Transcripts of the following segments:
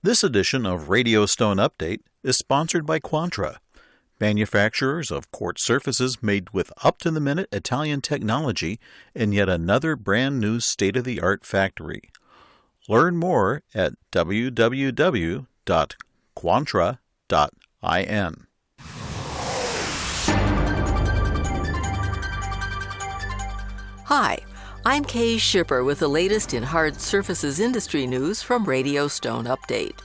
This edition of Radio Stone Update is sponsored by Quantra, manufacturers of quartz surfaces made with up-to-the-minute Italian technology in yet another brand-new state-of-the-art factory. Learn more at www.quantra.in. Hi, I'm Kay Shipper with the latest in hard surfaces industry news from Radio Stone Update.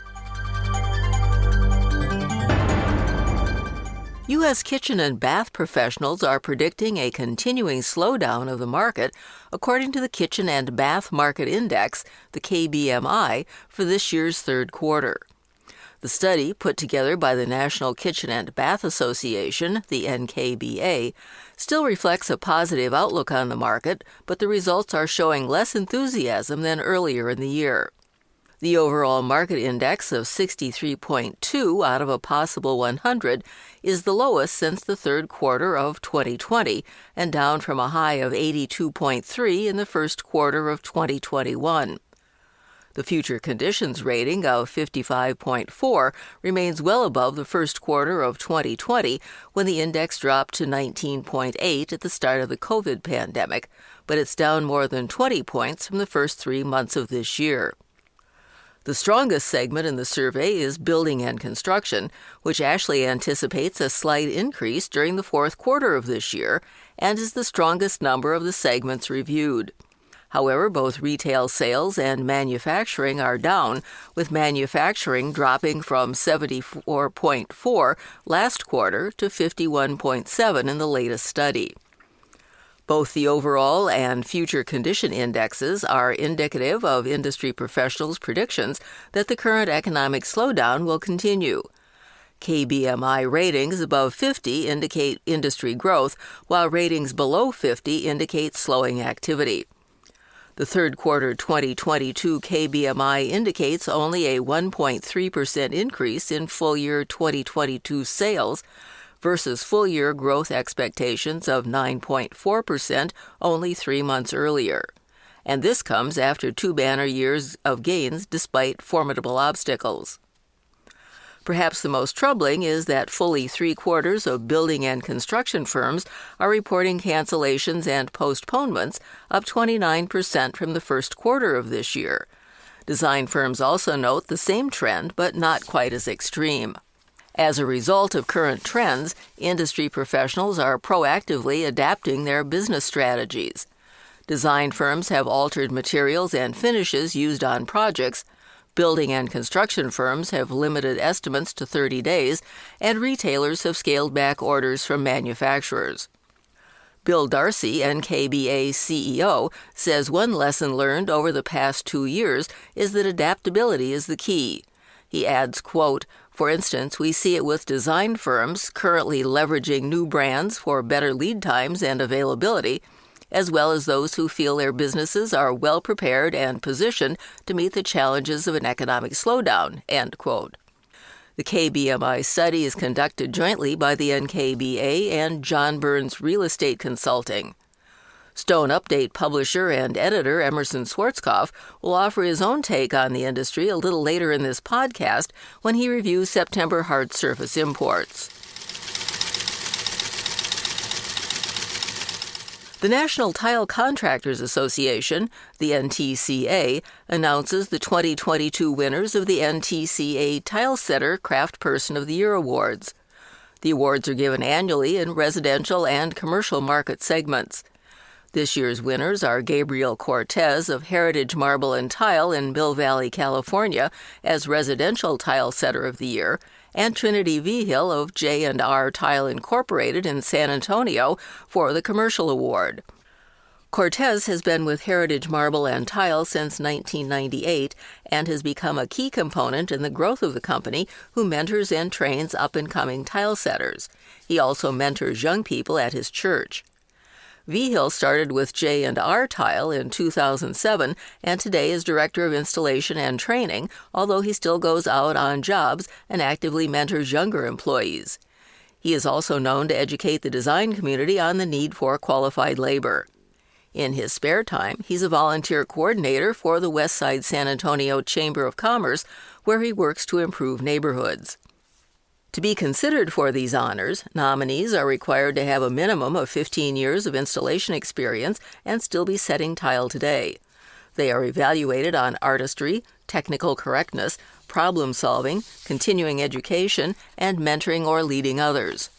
U.S. kitchen and bath professionals are predicting a continuing slowdown of the market according to the Kitchen and Bath Market Index, the KBMI, for this year's third quarter. The study, put together by the National Kitchen and Bath Association, the NKBA, still reflects a positive outlook on the market, but the results are showing less enthusiasm than earlier in the year. The overall market index of 63.2 out of a possible 100 is the lowest since the third quarter of 2020 and down from a high of 82.3 in the first quarter of 2021. The future conditions rating of 55.4 remains well above the first quarter of 2020 when the index dropped to 19.8 at the start of the COVID pandemic, but it's down more than 20 points from the first 3 months of this year. The strongest segment in the survey is building and construction, which actually anticipates a slight increase during the fourth quarter of this year and is the strongest number of the segments reviewed. However, both retail sales and manufacturing are down, with manufacturing dropping from 74.4 last quarter to 51.7 in the latest study. Both the overall and future condition indexes are indicative of industry professionals' predictions that the current economic slowdown will continue. KBMI ratings above 50 indicate industry growth, while ratings below 50 indicate slowing activity. The third quarter 2022 KBMI indicates only a 1.3% increase in full-year 2022 sales versus full-year growth expectations of 9.4% only 3 months earlier. And this comes after 2 banner years of gains despite formidable obstacles. Perhaps the most troubling is that fully 3/4 of building and construction firms are reporting cancellations and postponements, up 29% from the first quarter of this year. Design firms also note the same trend, but not quite as extreme. As a result of current trends, industry professionals are proactively adapting their business strategies. Design firms have altered materials and finishes used on projects. Building and construction firms have limited estimates to 30 days, and retailers have scaled back orders from manufacturers. Bill Darcy, NKBA CEO, says one lesson learned over the past 2 years is that adaptability is the key. He adds, quote, "For instance, we see it with design firms currently leveraging new brands for better lead times and availability, as well as those who feel their businesses are well prepared and positioned to meet the challenges of an economic slowdown," end quote. The KBMI study is conducted jointly by the NKBA and John Burns Real Estate Consulting. Stone Update publisher and editor Emerson Schwarzkopf will offer his own take on the industry a little later in this podcast when he reviews September hard surface imports. The National Tile Contractors Association, the NTCA, announces the 2022 winners of the NTCA Tilesetter Craftsperson of the Year Awards. The awards are given annually in residential and commercial market segments. This year's winners are Gabriel Cortez of Heritage Marble and Tile in Mill Valley, California, as Residential Tilesetter of the Year, and Trinity Vigil of J&R Tile Incorporated in San Antonio for the Commercial Award. Cortez has been with Heritage Marble and Tile since 1998 and has become a key component in the growth of the company, who mentors and trains up-and-coming tile setters. He also mentors young people at his church. Vigil started with J&R Tile in 2007 and today is Director of Installation and Training, although he still goes out on jobs and actively mentors younger employees. He is also known to educate the design community on the need for qualified labor. In his spare time, he's a volunteer coordinator for the Westside San Antonio Chamber of Commerce, where he works to improve neighborhoods. To be considered for these honors, nominees are required to have a minimum of 15 years of installation experience and still be setting tile today. They are evaluated on artistry, technical correctness, problem-solving, continuing education, and mentoring or leading others.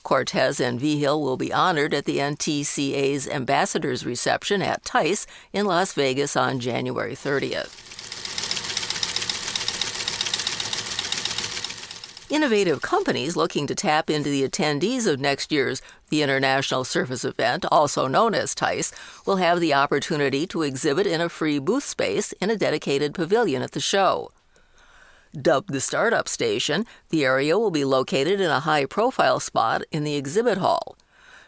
Cortez and Vigil will be honored at the NTCA's Ambassadors Reception at TISE in Las Vegas on January 30th. Innovative companies looking to tap into the attendees of next year's the International Surface event, also known as TISE, will have the opportunity to exhibit in a free booth space in a dedicated pavilion at the show. Dubbed the Startup Station, the area will be located in a high-profile spot in the exhibit hall.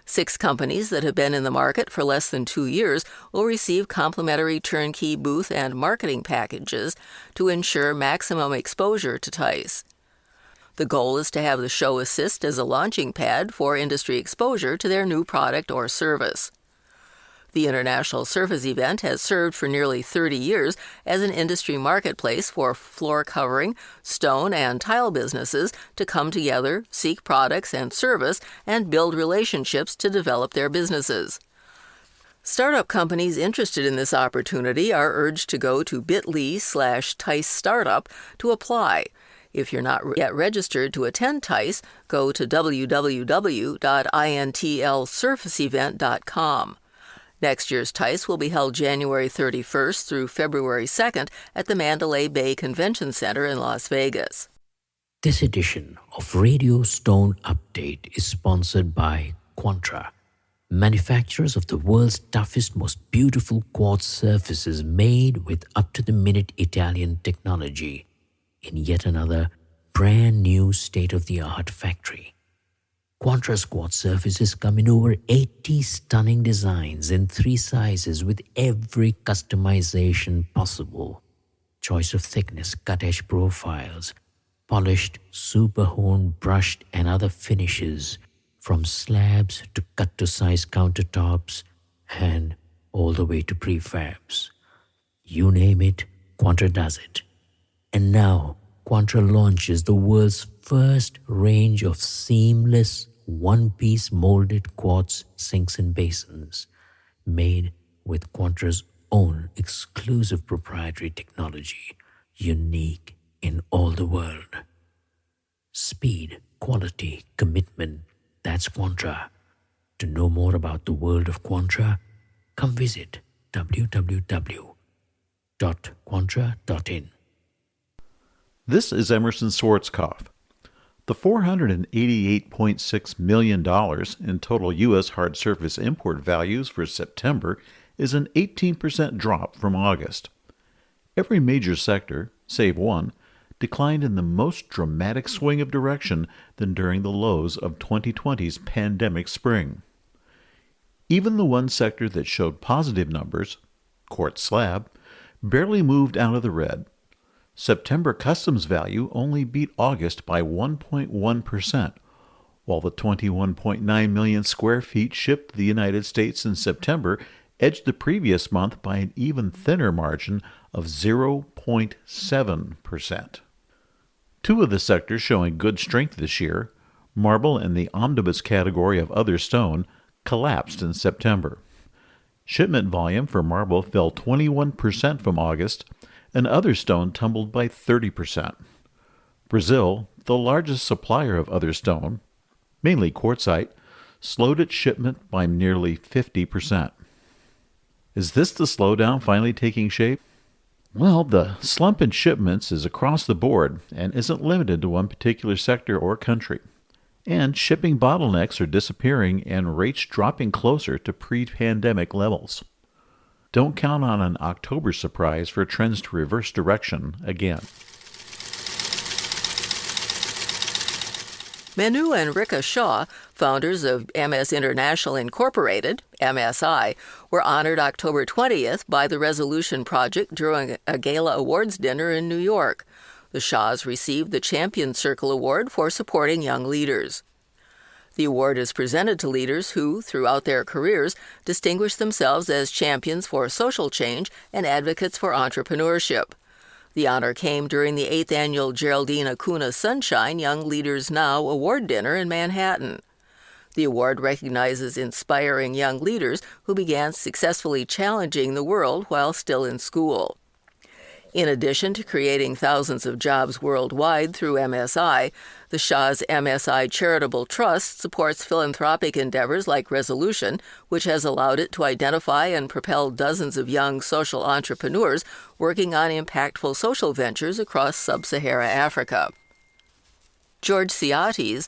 6 companies that have been in the market for less than 2 years will receive complimentary turnkey booth and marketing packages to ensure maximum exposure to TISE. The goal is to have the show assist as a launching pad for industry exposure to their new product or service. The International Surface event has served for nearly 30 years as an industry marketplace for floor covering, stone, and tile businesses to come together, seek products and service, and build relationships to develop their businesses. Startup companies interested in this opportunity are urged to go to bit.ly/TISE Startup to apply. If you're not yet registered to attend TISE, go to www.intlsurfaceevent.com. Next year's TISE will be held January 31st through February 2nd at the Mandalay Bay Convention Center in Las Vegas. This edition of Radio Stone Update is sponsored by Quantra, manufacturers of the world's toughest, most beautiful quartz surfaces made with up-to-the-minute Italian technology in yet another brand new state-of-the-art factory. Quantra's quartz surfaces come in over 80 stunning designs in 3 sizes with every customization possible. Choice of thickness, cut-edge profiles, polished, super-honed, brushed and other finishes, from slabs to cut-to-size countertops and all the way to prefabs. You name it, Quantra does it. And now, Quantra launches the world's first range of seamless, one-piece molded quartz sinks and basins, made with Quantra's own exclusive proprietary technology, unique in all the world. Speed, quality, commitment, that's Quantra. To know more about the world of Quantra, come visit www.quantra.in. This is Emerson Schwarzkopf. The $488.6 million in total U.S. hard surface import values for September is an 18% drop from August. Every major sector, save one, declined in the most dramatic swing of direction than during the lows of 2020's pandemic spring. Even the one sector that showed positive numbers, quartz slab, barely moved out of the red. September customs value only beat August by 1.1%, while the 21.9 million square feet shipped to the United States in September edged the previous month by an even thinner margin of 0.7%. 2 of the sectors showing good strength this year, marble and the omnibus category of other stone, collapsed in September. Shipment volume for marble fell 21% from August, and other stone tumbled by 30%. Brazil, the largest supplier of other stone, mainly quartzite, slowed its shipment by nearly 50%. Is this the slowdown finally taking shape? Well, the slump in shipments is across the board and isn't limited to one particular sector or country. And shipping bottlenecks are disappearing and rates dropping closer to pre-pandemic levels. Don't count on an October surprise for trends to reverse direction again. Manu and Rika Shah, founders of MS International Incorporated, MSI, were honored October 20th by the Resolution Project during a gala awards dinner in New York. The Shahs received the Champion Circle Award for supporting young leaders. The award is presented to leaders who, throughout their careers, distinguish themselves as champions for social change and advocates for entrepreneurship. The honor came during the 8th annual Geraldine Acuna Sunshine Young Leaders Now Award Dinner in Manhattan. The award recognizes inspiring young leaders who began successfully challenging the world while still in school. In addition to creating thousands of jobs worldwide through MSI, the Shahs MSI Charitable Trust supports philanthropic endeavors like Resolution, which has allowed it to identify and propel dozens of young social entrepreneurs working on impactful social ventures across sub-Sahara Africa. George Ciates,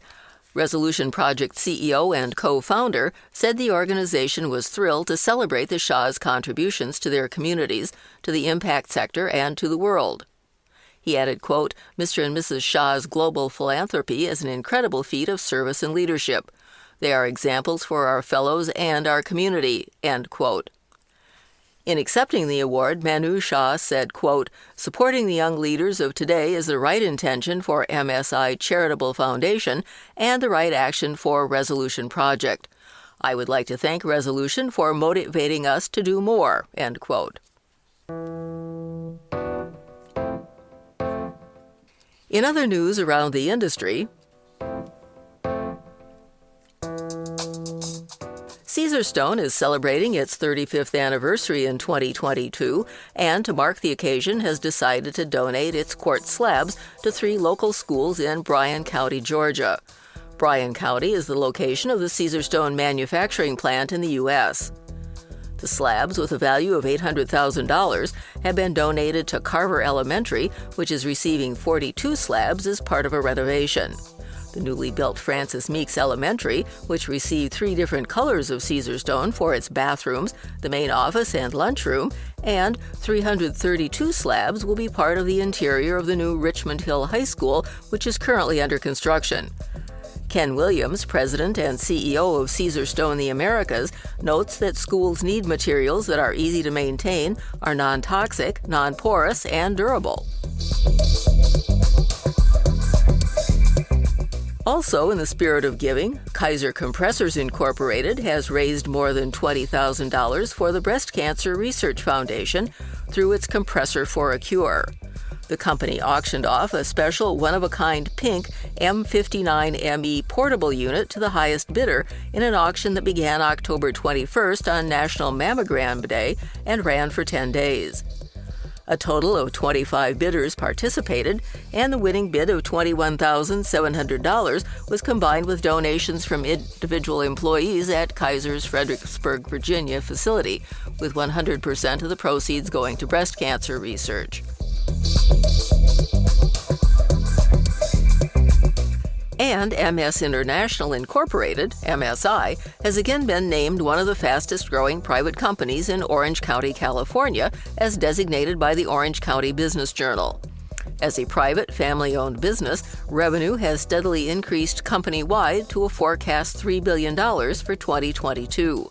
Resolution Project CEO and co-founder, said the organization was thrilled to celebrate the Shahs' contributions to their communities, to the impact sector, and to the world. He added, quote, Mr. and Mrs. Shah's global philanthropy is an incredible feat of service and leadership. They are examples for our fellows and our community, end quote. In accepting the award, Manu Shah said, quote, supporting the young leaders of today is the right intention for MSI Charitable Foundation and the right action for Resolution Project. I would like to thank Resolution for motivating us to do more, end quote. In other news around the industry, Caesarstone is celebrating its 35th anniversary in 2022, and to mark the occasion has decided to donate its quartz slabs to 3 local schools in Bryan County, Georgia. Bryan County is the location of the Caesarstone manufacturing plant in the U.S. The slabs, with a value of $800,000, have been donated to Carver Elementary, which is receiving 42 slabs as part of a renovation. The newly built Francis Meeks Elementary, which received 3 different colors of Caesarstone for its bathrooms, the main office and lunchroom, and 332 slabs will be part of the interior of the new Richmond Hill High School, which is currently under construction. Ken Williams, president and CEO of Caesarstone the Americas, notes that schools need materials that are easy to maintain, are non-toxic, non-porous, and durable. Also, in the spirit of giving, Kaeser Compressors Incorporated has raised more than $20,000 for the Breast Cancer Research Foundation through its Compressor for a Cure. The company auctioned off a special one-of-a-kind pink M59ME portable unit to the highest bidder in an auction that began October 21st on National Mammogram Day and ran for 10 days. A total of 25 bidders participated, and the winning bid of $21,700 was combined with donations from individual employees at Kaiser's Fredericksburg, Virginia facility, with 100% of the proceeds going to breast cancer research. And MS International Incorporated, MSI, has again been named one of the fastest-growing private companies in Orange County, California, as designated by the Orange County Business Journal. As a private, family-owned business, revenue has steadily increased company-wide to a forecast $3 billion for 2022.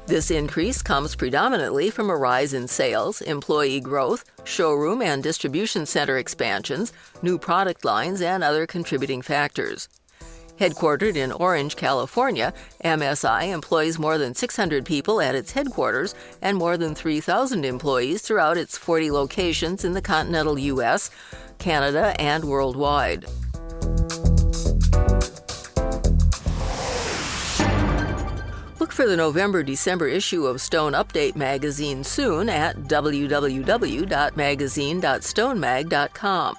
This increase comes predominantly from a rise in sales, employee growth, showroom and distribution center expansions, new product lines, and other contributing factors. Headquartered in Orange, California, MSI employs more than 600 people at its headquarters and more than 3,000 employees throughout its 40 locations in the continental U.S., Canada, and worldwide. Look for the November-December issue of Stone Update magazine soon at www.magazine.stonemag.com.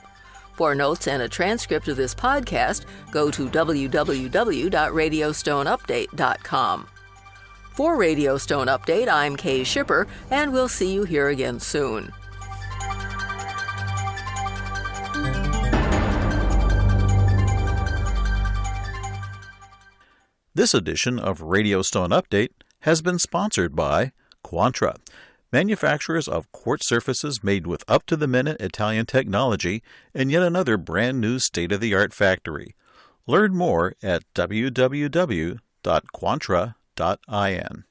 For notes and a transcript of this podcast, go to www.radiostoneupdate.com. For Radio Stone Update, I'm Kay Shipper, and we'll see you here again soon. This edition of Radio Stone Update has been sponsored by Quantra, manufacturers of quartz surfaces made with up-to-the-minute Italian technology and yet another brand-new state-of-the-art factory. Learn more at www.quantra.in.